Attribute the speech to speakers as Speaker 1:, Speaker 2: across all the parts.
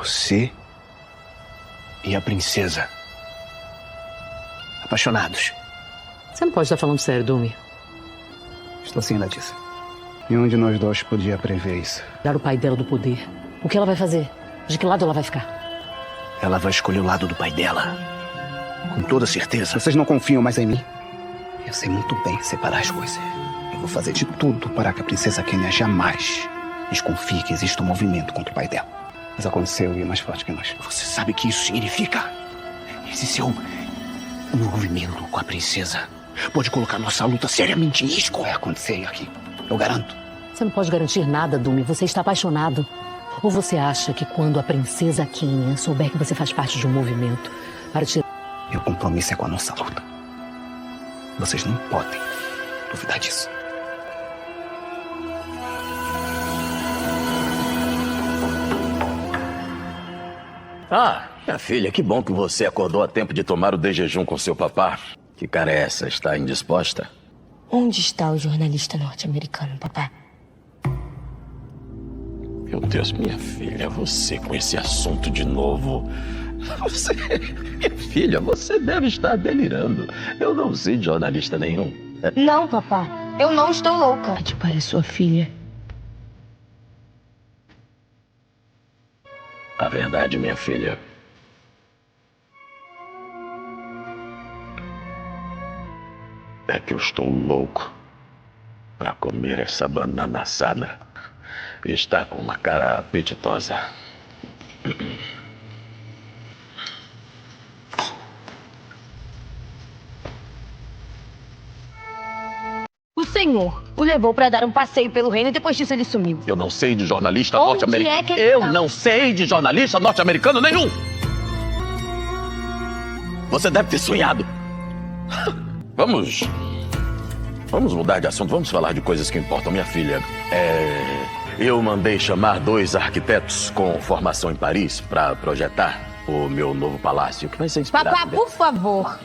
Speaker 1: Você e a princesa. Apaixonados.
Speaker 2: Você não pode estar falando sério, Dumi.
Speaker 1: Estou sim, Letícia. Nenhum de nós dois podia prever isso.
Speaker 2: Dar o pai dela do poder. O que ela vai fazer? De que lado ela vai ficar?
Speaker 1: Ela vai escolher o lado do pai dela. Com toda certeza.
Speaker 3: Vocês não confiam mais em mim? Eu sei muito bem separar as coisas. Eu vou fazer de tudo para que a princesa Kenya jamais desconfie que existe um movimento contra o pai dela. Mas aconteceu e é mais forte que nós.
Speaker 1: Você sabe o que isso significa? Esse seu movimento com a princesa pode colocar nossa luta seriamente em risco.
Speaker 3: Vai acontecer aqui. Eu garanto.
Speaker 2: Você não pode garantir nada, Dumi. Você está apaixonado. Ou você acha que quando a princesa Kenya souber que você faz parte de um movimento para tirar...
Speaker 3: Meu compromisso é com a nossa luta. Vocês não podem duvidar disso.
Speaker 4: Ah, minha filha, que bom que você acordou a tempo de tomar o de jejum com seu papá. Que cara é essa? Está indisposta?
Speaker 5: Onde está o jornalista norte-americano, papá?
Speaker 4: Meu Deus, minha filha, você com esse assunto de novo. Você, minha filha, você deve estar delirando. Eu não sei de jornalista nenhum.
Speaker 5: Não, papá. Eu não estou louca. Pode para sua filha.
Speaker 4: A verdade, minha filha, é que eu estou louco para comer essa banana assada. Está com uma cara apetitosa.
Speaker 5: O senhor o levou para dar um passeio pelo reino e depois disso ele sumiu.
Speaker 4: Eu não sei de jornalista
Speaker 5: Onde
Speaker 4: norte-americano.
Speaker 5: é que ele
Speaker 4: Eu
Speaker 5: está?
Speaker 4: não sei de jornalista norte-americano nenhum. Você deve ter sonhado. Vamos mudar de assunto. Vamos falar de coisas que importam, minha filha. Eu mandei chamar 2 arquitetos com formação em Paris para projetar o meu novo palácio, que vai ser inspirado...
Speaker 5: Papá, por favor.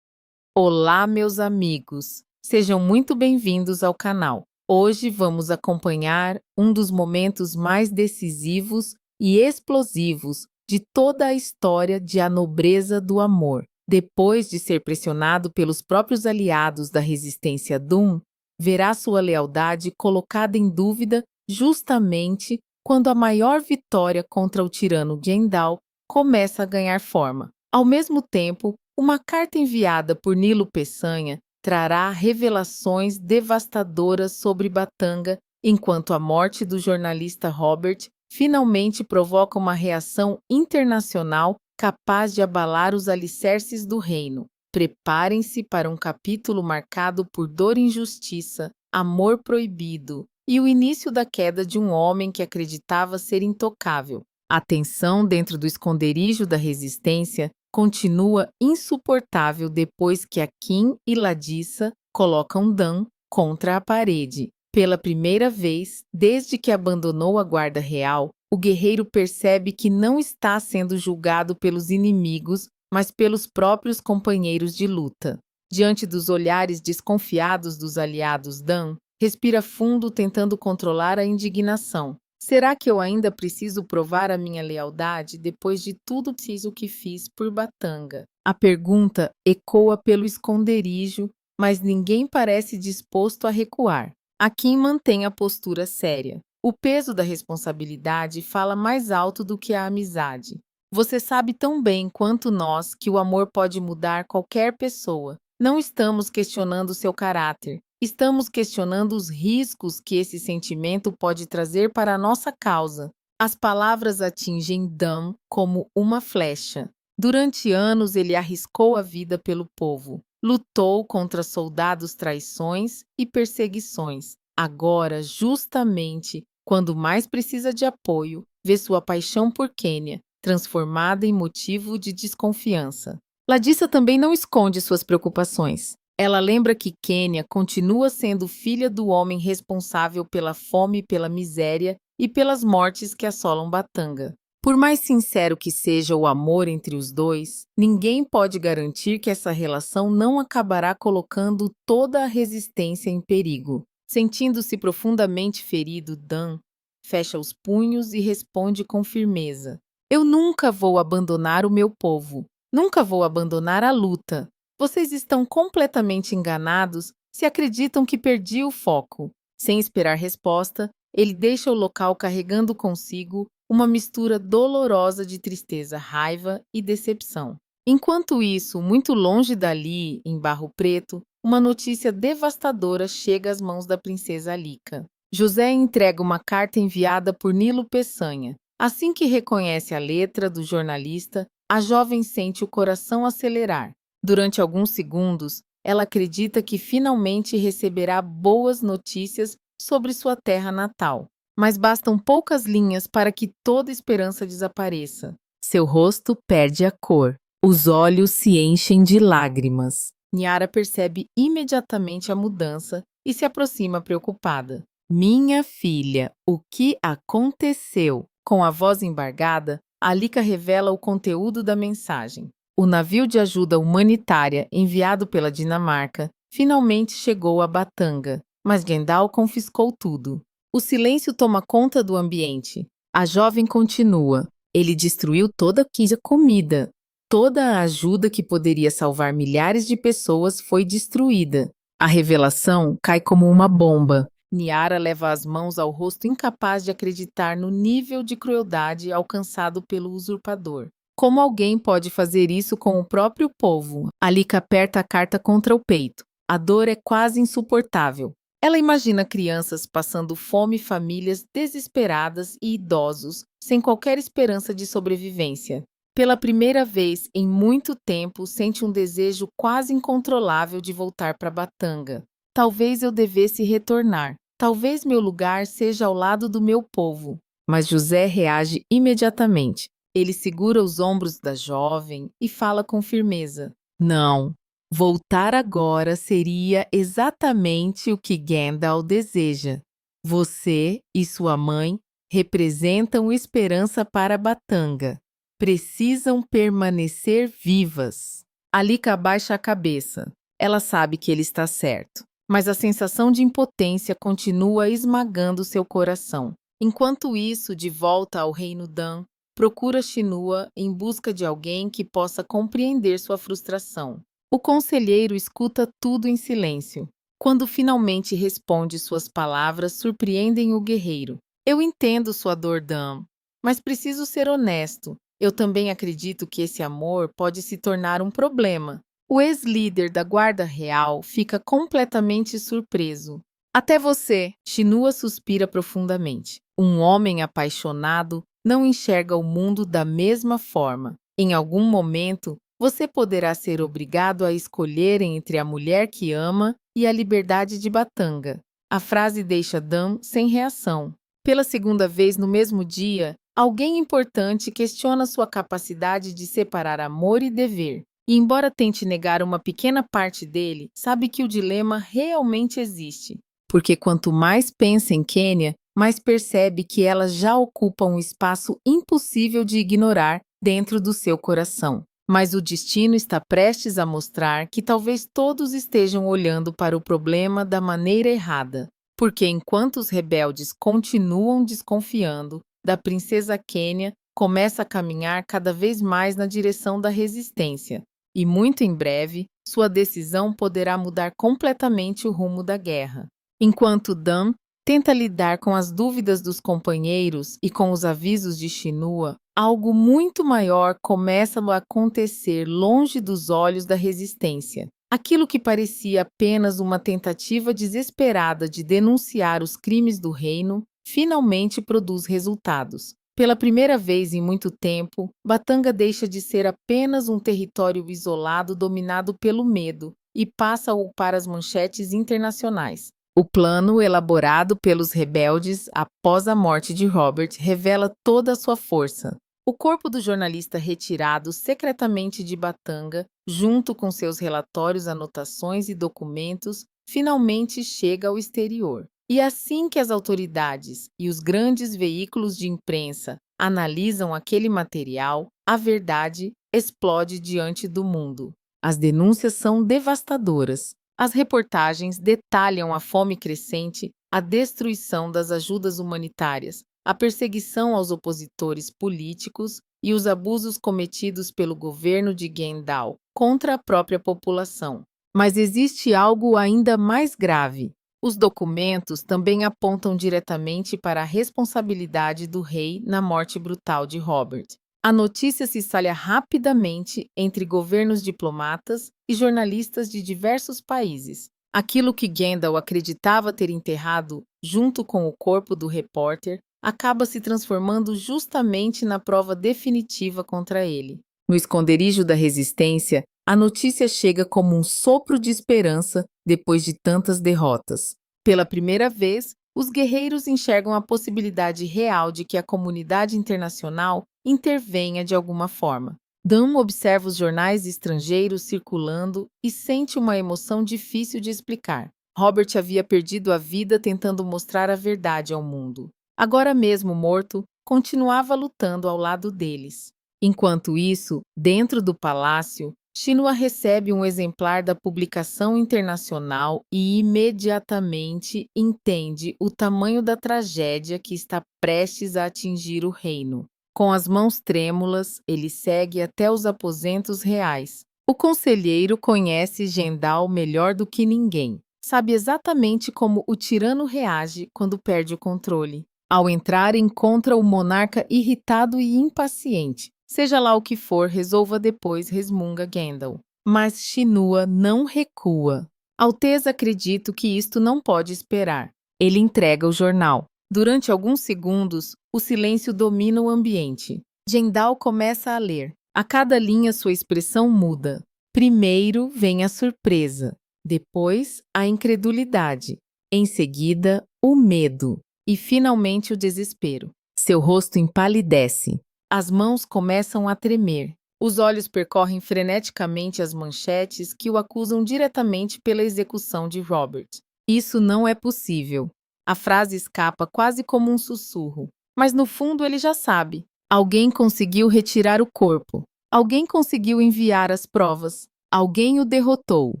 Speaker 6: Olá, meus amigos! Sejam muito bem-vindos ao canal. Hoje vamos acompanhar um dos momentos mais decisivos e explosivos de toda a história de A Nobreza do Amor. Depois de ser pressionado pelos próprios aliados da resistência Dun, verá sua lealdade colocada em dúvida justamente quando a maior vitória contra o tirano Gendal começa a ganhar forma. Ao mesmo tempo, uma carta enviada por Nilo Peçanha trará revelações devastadoras sobre Batanga, enquanto a morte do jornalista Robert finalmente provoca uma reação internacional capaz de abalar os alicerces do reino. Preparem-se para um capítulo marcado por dor e injustiça, amor proibido e o início da queda de um homem que acreditava ser intocável. A tensão dentro do esconderijo da resistência continua insuportável depois que Akin e Ladissa colocam Dan contra a parede. Pela primeira vez, desde que abandonou a guarda real, o guerreiro percebe que não está sendo julgado pelos inimigos, mas pelos próprios companheiros de luta. Diante dos olhares desconfiados dos aliados Dan, respira fundo tentando controlar a indignação. Será que eu ainda preciso provar a minha lealdade depois de tudo preciso que fiz por Batanga? A pergunta ecoa pelo esconderijo, mas ninguém parece disposto a recuar. Akin mantém a postura séria. O peso da responsabilidade fala mais alto do que a amizade. Você sabe tão bem quanto nós que o amor pode mudar qualquer pessoa. Não estamos questionando seu caráter. Estamos questionando os riscos que esse sentimento pode trazer para a nossa causa. As palavras atingem Dan como uma flecha. Durante anos ele arriscou a vida pelo povo. Lutou contra soldados traições e perseguições. Agora, justamente, quando mais precisa de apoio, vê sua paixão por Kenya transformada em motivo de desconfiança. Ladissa também não esconde suas preocupações. Ela lembra que Kenya continua sendo filha do homem responsável pela fome, pela miséria e pelas mortes que assolam Batanga. Por mais sincero que seja o amor entre os dois, ninguém pode garantir que essa relação não acabará colocando toda a resistência em perigo. Sentindo-se profundamente ferido, Dan fecha os punhos e responde com firmeza: Eu nunca vou abandonar o meu povo. Nunca vou abandonar a luta. Vocês estão completamente enganados se acreditam que perdi o foco. Sem esperar resposta, ele deixa o local carregando consigo uma mistura dolorosa de tristeza, raiva e decepção. Enquanto isso, muito longe dali, em Barro Preto, uma notícia devastadora chega às mãos da princesa Alika. José entrega uma carta enviada por Nilo Peçanha. Assim que reconhece a letra do jornalista, a jovem sente o coração acelerar. Durante alguns segundos, ela acredita que finalmente receberá boas notícias sobre sua terra natal. Mas bastam poucas linhas para que toda esperança desapareça. Seu rosto perde a cor. Os olhos se enchem de lágrimas. Niara percebe imediatamente a mudança e se aproxima preocupada. Minha filha, o que aconteceu? Com a voz embargada, Alika revela o conteúdo da mensagem. O navio de ajuda humanitária enviado pela Dinamarca finalmente chegou a Batanga, mas Gendal confiscou tudo. O silêncio toma conta do ambiente. A jovem continua. Ele destruiu toda a comida. Toda a ajuda que poderia salvar milhares de pessoas foi destruída. A revelação cai como uma bomba. Niara leva as mãos ao rosto, incapaz de acreditar no nível de crueldade alcançado pelo usurpador. Como alguém pode fazer isso com o próprio povo? Alika aperta a carta contra o peito. A dor é quase insuportável. Ela imagina crianças passando fome, famílias desesperadas e idosos, sem qualquer esperança de sobrevivência. Pela primeira vez em muito tempo, sente um desejo quase incontrolável de voltar para Batanga. Talvez eu devesse retornar. Talvez meu lugar seja ao lado do meu povo. Mas José reage imediatamente. Ele segura os ombros da jovem e fala com firmeza. Não. Voltar agora seria exatamente o que Gendal deseja. Você e sua mãe representam esperança para Batanga. Precisam permanecer vivas. Alika abaixa a cabeça. Ela sabe que ele está certo, mas a sensação de impotência continua esmagando seu coração. Enquanto isso, de volta ao reino Dan, procura Shinua em busca de alguém que possa compreender sua frustração. O conselheiro escuta tudo em silêncio. Quando finalmente responde, suas palavras surpreendem o guerreiro. Eu entendo sua dor, Dan, mas preciso ser honesto. Eu também acredito que esse amor pode se tornar um problema. O ex-líder da Guarda Real fica completamente surpreso. Até você, Shinua suspira profundamente. Um homem apaixonado não enxerga o mundo da mesma forma. Em algum momento, você poderá ser obrigado a escolher entre a mulher que ama e a liberdade de Batanga. A frase deixa Dan sem reação. Pela segunda vez no mesmo dia, alguém importante questiona sua capacidade de separar amor e dever. E embora tente negar uma pequena parte dele, sabe que o dilema realmente existe. Porque quanto mais pensa em Kenya, mais percebe que ela já ocupa um espaço impossível de ignorar dentro do seu coração. Mas o destino está prestes a mostrar que talvez todos estejam olhando para o problema da maneira errada. Porque enquanto os rebeldes continuam desconfiando, da princesa Kenya começa a caminhar cada vez mais na direção da resistência. E muito em breve, sua decisão poderá mudar completamente o rumo da guerra. Enquanto Dan tenta lidar com as dúvidas dos companheiros e com os avisos de Shinua, algo muito maior começa a acontecer longe dos olhos da resistência. Aquilo que parecia apenas uma tentativa desesperada de denunciar os crimes do reino, finalmente produz resultados. Pela primeira vez em muito tempo, Batanga deixa de ser apenas um território isolado dominado pelo medo e passa a ocupar as manchetes internacionais. O plano elaborado pelos rebeldes após a morte de Robert revela toda a sua força. O corpo do jornalista retirado secretamente de Batanga, junto com seus relatórios, anotações e documentos, finalmente chega ao exterior. E assim que as autoridades e os grandes veículos de imprensa analisam aquele material, a verdade explode diante do mundo. As denúncias são devastadoras. As reportagens detalham a fome crescente, a destruição das ajudas humanitárias, a perseguição aos opositores políticos e os abusos cometidos pelo governo de Gendal contra a própria população. Mas existe algo ainda mais grave. Os documentos também apontam diretamente para a responsabilidade do rei na morte brutal de Robert. A notícia se espalha rapidamente entre governos diplomatas e jornalistas de diversos países. Aquilo que Gendal acreditava ter enterrado junto com o corpo do repórter acaba se transformando justamente na prova definitiva contra ele. No esconderijo da resistência, a notícia chega como um sopro de esperança depois de tantas derrotas. Pela primeira vez, os guerreiros enxergam a possibilidade real de que a comunidade internacional intervenha de alguma forma. Dan observa os jornais estrangeiros circulando e sente uma emoção difícil de explicar. Robert havia perdido a vida tentando mostrar a verdade ao mundo. Agora mesmo morto, continuava lutando ao lado deles. Enquanto isso, dentro do palácio, Shinua recebe um exemplar da publicação internacional e imediatamente entende o tamanho da tragédia que está prestes a atingir o reino. Com as mãos trêmulas, ele segue até os aposentos reais. O conselheiro conhece Gendal melhor do que ninguém. Sabe exatamente como o tirano reage quando perde o controle. Ao entrar, encontra o monarca irritado e impaciente. Seja lá o que for, resolva depois, resmunga Gendal. Mas Shinua não recua. Alteza, acredito que isto não pode esperar. Ele entrega o jornal. Durante alguns segundos, o silêncio domina o ambiente. Gendal começa a ler. A cada linha sua expressão muda. Primeiro vem a surpresa, depois a incredulidade, em seguida o medo e finalmente o desespero. Seu rosto empalidece. As mãos começam a tremer. Os olhos percorrem freneticamente as manchetes que o acusam diretamente pela execução de Robert. Isso não é possível. A frase escapa quase como um sussurro, mas no fundo ele já sabe. Alguém conseguiu retirar o corpo. Alguém conseguiu enviar as provas. Alguém o derrotou,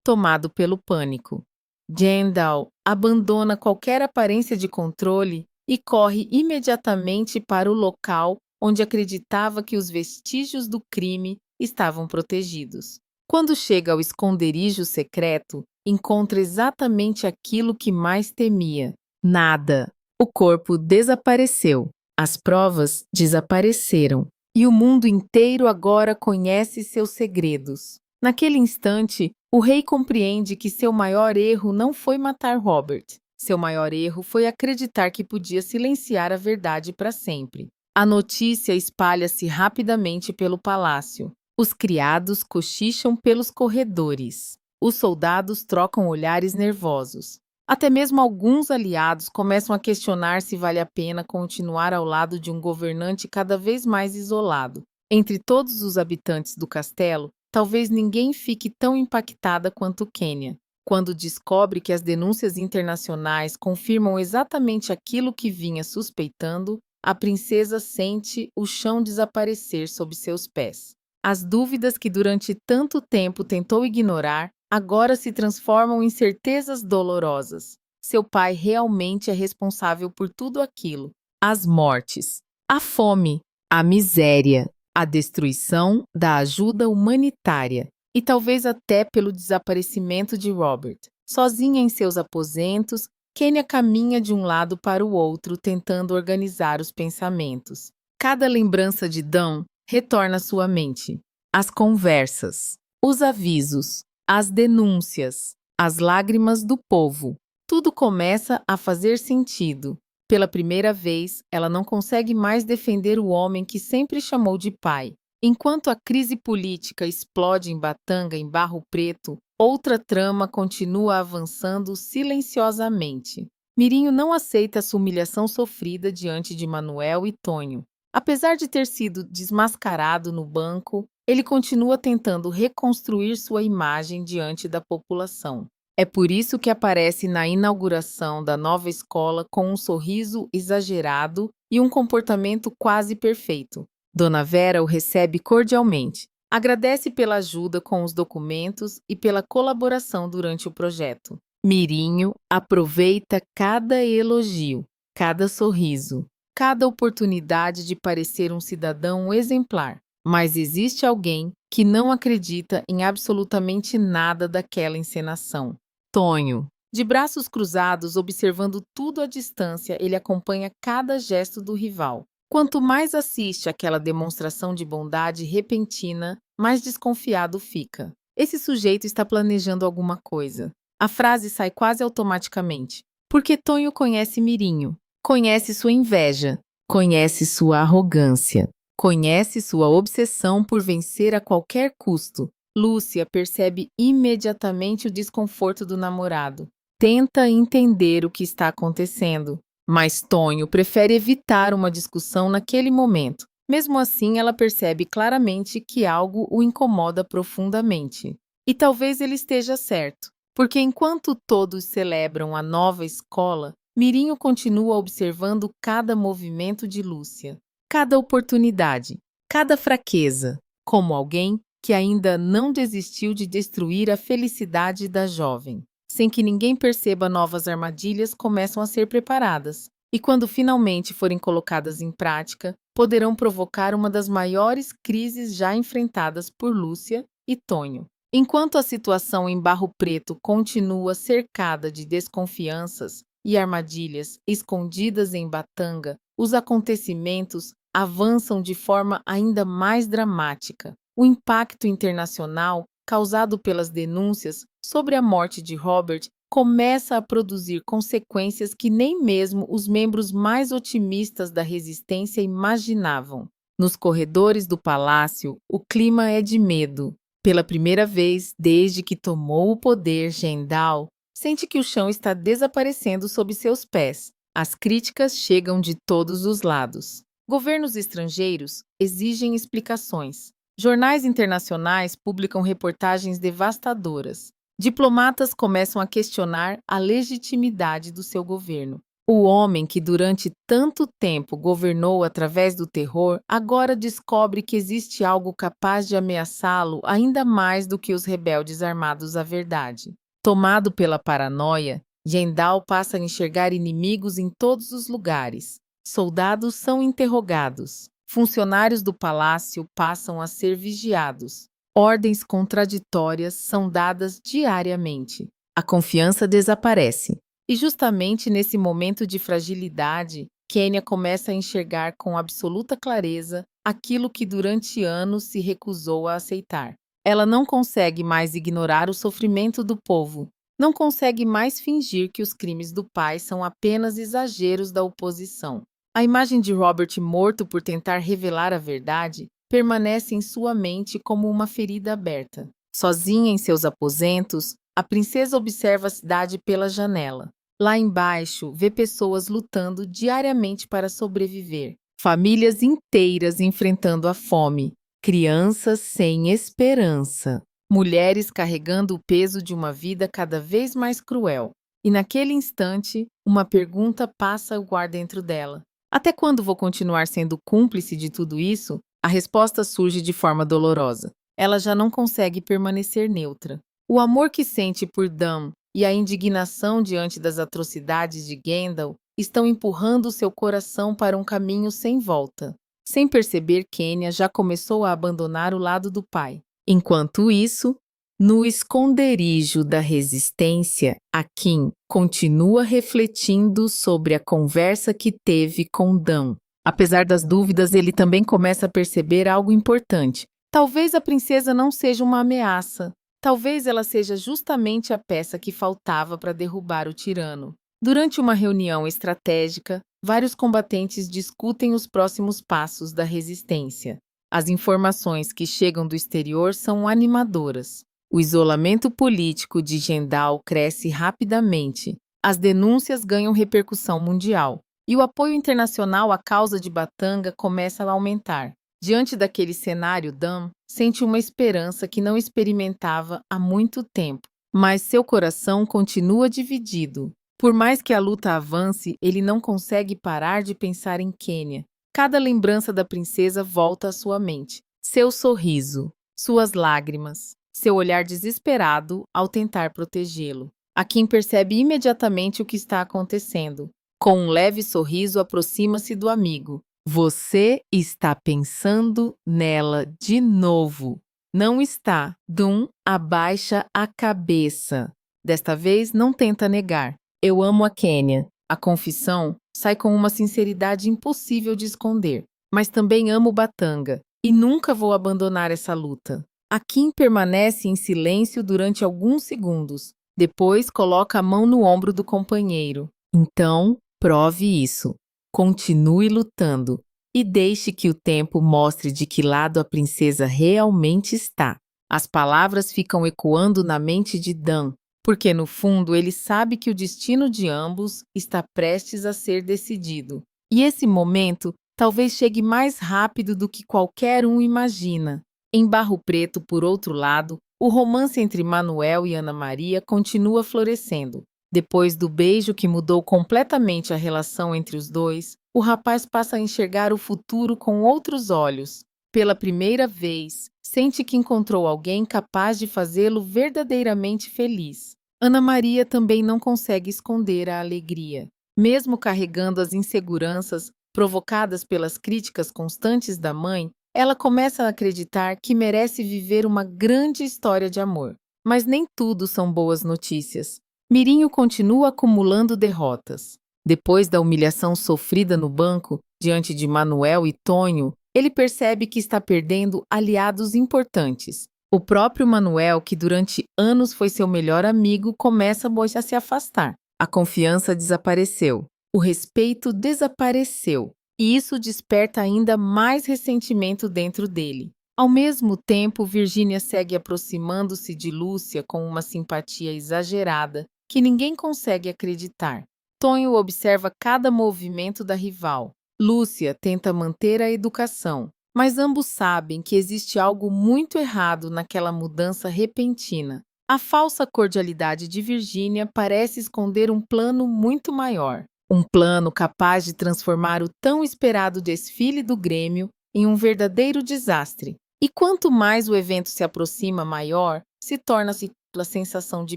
Speaker 6: tomado pelo pânico. Gendal abandona qualquer aparência de controle e corre imediatamente para o local onde acreditava que os vestígios do crime estavam protegidos. Quando chega ao esconderijo secreto, encontra exatamente aquilo que mais temia. Nada. O corpo desapareceu. As provas desapareceram. E o mundo inteiro agora conhece seus segredos. Naquele instante, o rei compreende que seu maior erro não foi matar Robert. Seu maior erro foi acreditar que podia silenciar a verdade para sempre. A notícia espalha-se rapidamente pelo palácio. Os criados cochicham pelos corredores. Os soldados trocam olhares nervosos. Até mesmo alguns aliados começam a questionar se vale a pena continuar ao lado de um governante cada vez mais isolado. Entre todos os habitantes do castelo, talvez ninguém fique tão impactada quanto Kenya, quando descobre que as denúncias internacionais confirmam exatamente aquilo que vinha suspeitando. A princesa sente o chão desaparecer sob seus pés. As dúvidas que durante tanto tempo tentou ignorar agora se transformam em certezas dolorosas. Seu pai realmente é responsável por tudo aquilo. As mortes, a fome, a miséria, a destruição da ajuda humanitária e talvez até pelo desaparecimento de Robert. Sozinha em seus aposentos, Kenya caminha de um lado para o outro tentando organizar os pensamentos. Cada lembrança de Dan retorna à sua mente. As conversas, os avisos, as denúncias, as lágrimas do povo. Tudo começa a fazer sentido. Pela primeira vez, ela não consegue mais defender o homem que sempre chamou de pai. Enquanto a crise política explode em Batanga, em Barro Preto, outra trama continua avançando silenciosamente. Mirinho não aceita essa humilhação sofrida diante de Manuel e Tonho. Apesar de ter sido desmascarado no banco, ele continua tentando reconstruir sua imagem diante da população. É por isso que aparece na inauguração da nova escola com um sorriso exagerado e um comportamento quase perfeito. Dona Vera o recebe cordialmente, agradece pela ajuda com os documentos e pela colaboração durante o projeto. Mirinho aproveita cada elogio, cada sorriso, cada oportunidade de parecer um cidadão exemplar. Mas existe alguém que não acredita em absolutamente nada daquela encenação. Tonho. De braços cruzados, observando tudo à distância, ele acompanha cada gesto do rival. Quanto mais assiste àquela demonstração de bondade repentina, mais desconfiado fica. Esse sujeito está planejando alguma coisa. A frase sai quase automaticamente. Porque Tonho conhece Mirinho, conhece sua inveja, conhece sua arrogância, conhece sua obsessão por vencer a qualquer custo. Lúcia percebe imediatamente o desconforto do namorado. Tenta entender o que está acontecendo, mas Tonho prefere evitar uma discussão naquele momento. Mesmo assim, ela percebe claramente que algo o incomoda profundamente. E talvez ele esteja certo, porque enquanto todos celebram a nova escola, Mirinho continua observando cada movimento de Lúcia, cada oportunidade, cada fraqueza, como alguém que ainda não desistiu de destruir a felicidade da jovem. Sem que ninguém perceba, novas armadilhas começam a ser preparadas, e quando finalmente forem colocadas em prática, poderão provocar uma das maiores crises já enfrentadas por Lúcia e Tonho. Enquanto a situação em Barro Preto continua cercada de desconfianças e armadilhas escondidas em Batanga, os acontecimentos avançam de forma ainda mais dramática. O impacto internacional causado pelas denúncias sobre a morte de Robert começa a produzir consequências que nem mesmo os membros mais otimistas da resistência imaginavam. Nos corredores do palácio, o clima é de medo. Pela primeira vez desde que tomou o poder, Gendal sente que o chão está desaparecendo sob seus pés. As críticas chegam de todos os lados. Governos estrangeiros exigem explicações. Jornais internacionais publicam reportagens devastadoras. Diplomatas começam a questionar a legitimidade do seu governo. O homem que durante tanto tempo governou através do terror, agora descobre que existe algo capaz de ameaçá-lo ainda mais do que os rebeldes armados à verdade. Tomado pela paranoia, Gendal passa a enxergar inimigos em todos os lugares. Soldados são interrogados. Funcionários do palácio passam a ser vigiados. Ordens contraditórias são dadas diariamente. A confiança desaparece. E justamente nesse momento de fragilidade, Quênia começa a enxergar com absoluta clareza aquilo que durante anos se recusou a aceitar. Ela não consegue mais ignorar o sofrimento do povo. Não consegue mais fingir que os crimes do pai são apenas exageros da oposição. A imagem de Robert morto por tentar revelar a verdade permanece em sua mente como uma ferida aberta. Sozinha em seus aposentos, a princesa observa a cidade pela janela. Lá embaixo, vê pessoas lutando diariamente para sobreviver. Famílias inteiras enfrentando a fome. Crianças sem esperança. Mulheres carregando o peso de uma vida cada vez mais cruel. E naquele instante, uma pergunta passa a ar dentro dela. Até quando vou continuar sendo cúmplice de tudo isso? A resposta surge de forma dolorosa. Ela já não consegue permanecer neutra. O amor que sente por Dam e a indignação diante das atrocidades de Gendal estão empurrando seu coração para um caminho sem volta. Sem perceber, Quênia já começou a abandonar o lado do pai. Enquanto isso, no esconderijo da resistência, Akin continua refletindo sobre a conversa que teve com Dam. Apesar das dúvidas, ele também começa a perceber algo importante. Talvez a princesa não seja uma ameaça. Talvez ela seja justamente a peça que faltava para derrubar o tirano. Durante uma reunião estratégica, vários combatentes discutem os próximos passos da resistência. As informações que chegam do exterior são animadoras. O isolamento político de Gendal cresce rapidamente. As denúncias ganham repercussão mundial. E o apoio internacional à causa de Batanga começa a aumentar. Diante daquele cenário, Dam sente uma esperança que não experimentava há muito tempo. Mas seu coração continua dividido. Por mais que a luta avance, ele não consegue parar de pensar em Quênia. Cada lembrança da princesa volta à sua mente. Seu sorriso, suas lágrimas, seu olhar desesperado ao tentar protegê-lo. Akin percebe imediatamente o que está acontecendo. Com um leve sorriso, aproxima-se do amigo. Você está pensando nela de novo. Não está. Dum abaixa a cabeça. Desta vez, não tenta negar. Eu amo a Kenya. A confissão sai com uma sinceridade impossível de esconder. Mas também amo Batanga. E nunca vou abandonar essa luta. A Kim permanece em silêncio durante alguns segundos. Depois, coloca a mão no ombro do companheiro. Então, prove isso. Continue lutando. E deixe que o tempo mostre de que lado a princesa realmente está. As palavras ficam ecoando na mente de Dan, porque no fundo ele sabe que o destino de ambos está prestes a ser decidido. E esse momento talvez chegue mais rápido do que qualquer um imagina. Em Barro Preto, por outro lado, o romance entre Manuel e Ana Maria continua florescendo. Depois do beijo que mudou completamente a relação entre os dois, o rapaz passa a enxergar o futuro com outros olhos. Pela primeira vez, sente que encontrou alguém capaz de fazê-lo verdadeiramente feliz. Ana Maria também não consegue esconder a alegria. Mesmo carregando as inseguranças provocadas pelas críticas constantes da mãe, ela começa a acreditar que merece viver uma grande história de amor. Mas nem tudo são boas notícias. Mirinho continua acumulando derrotas. Depois da humilhação sofrida no banco, diante de Manuel e Tonho, ele percebe que está perdendo aliados importantes. O próprio Manuel, que durante anos foi seu melhor amigo, começa a se afastar. A confiança desapareceu. O respeito desapareceu. E isso desperta ainda mais ressentimento dentro dele. Ao mesmo tempo, Virgínia segue aproximando-se de Lúcia com uma simpatia exagerada que ninguém consegue acreditar. Tonho observa cada movimento da rival. Lúcia tenta manter a educação, mas ambos sabem que existe algo muito errado naquela mudança repentina. A falsa cordialidade de Virgínia parece esconder um plano muito maior. Um plano capaz de transformar o tão esperado desfile do Grêmio em um verdadeiro desastre. E quanto mais o evento se aproxima, maior se torna-se a sensação de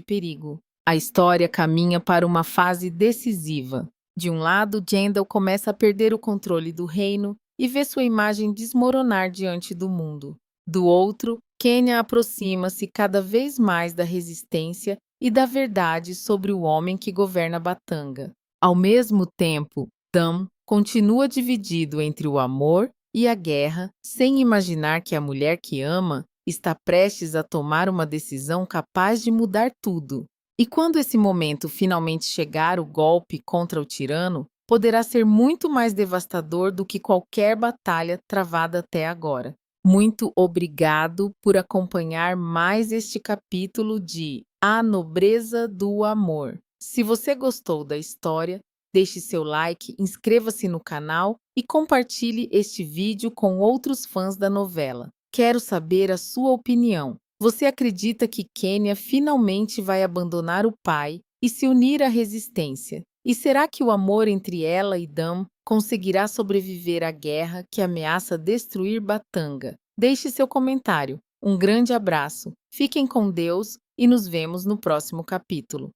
Speaker 6: perigo. A história caminha para uma fase decisiva. De um lado, Jandal começa a perder o controle do reino e vê sua imagem desmoronar diante do mundo. Do outro, Kenya aproxima-se cada vez mais da resistência e da verdade sobre o homem que governa Batanga. Ao mesmo tempo, Dam continua dividido entre o amor e a guerra, sem imaginar que a mulher que ama está prestes a tomar uma decisão capaz de mudar tudo. E quando esse momento finalmente chegar, o golpe contra o tirano poderá ser muito mais devastador do que qualquer batalha travada até agora. Muito obrigado por acompanhar mais este capítulo de A Nobreza do Amor. Se você gostou da história, deixe seu like, inscreva-se no canal e compartilhe este vídeo com outros fãs da novela. Quero saber a sua opinião. Você acredita que Kenya finalmente vai abandonar o pai e se unir à resistência? E será que o amor entre ela e Dam conseguirá sobreviver à guerra que ameaça destruir Batanga? Deixe seu comentário. Um grande abraço, fiquem com Deus e nos vemos no próximo capítulo.